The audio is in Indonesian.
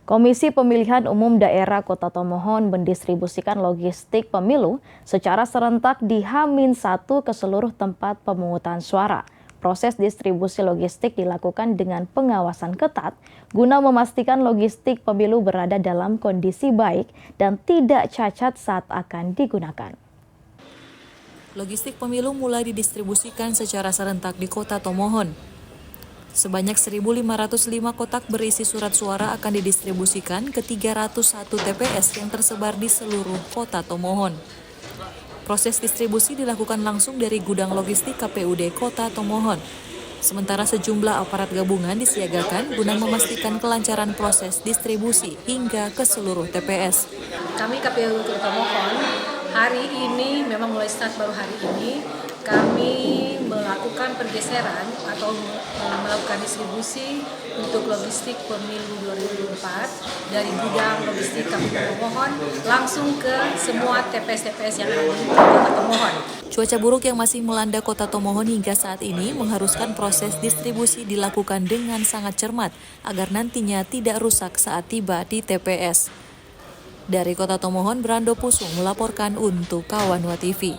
Komisi Pemilihan Umum Daerah Kota Tomohon mendistribusikan logistik pemilu secara serentak di H-1 ke seluruh tempat pemungutan suara. Proses distribusi logistik dilakukan dengan pengawasan ketat guna memastikan logistik pemilu berada dalam kondisi baik dan tidak cacat saat akan digunakan. Logistik pemilu mulai didistribusikan secara serentak di Kota Tomohon. Sebanyak 1.505 kotak berisi surat suara akan didistribusikan ke 301 TPS yang tersebar di seluruh Kota Tomohon. Proses distribusi dilakukan langsung dari gudang logistik KPUD Kota Tomohon. Sementara sejumlah aparat gabungan disiagakan guna memastikan kelancaran proses distribusi hingga ke seluruh TPS. Kami KPU Kota Tomohon hari ini memang mulai start baru hari ini kami melakukan pergeseran atau melakukan distribusi untuk logistik pemilu 2024 dari gudang logistik KPU Tomohon langsung ke semua TPS-TPS yang ada di Kota Tomohon. Cuaca buruk yang masih melanda Kota Tomohon hingga saat ini mengharuskan proses distribusi dilakukan dengan sangat cermat agar nantinya tidak rusak saat tiba di TPS. Dari Kota Tomohon, Brando Pusung melaporkan untuk Kawanwa TV.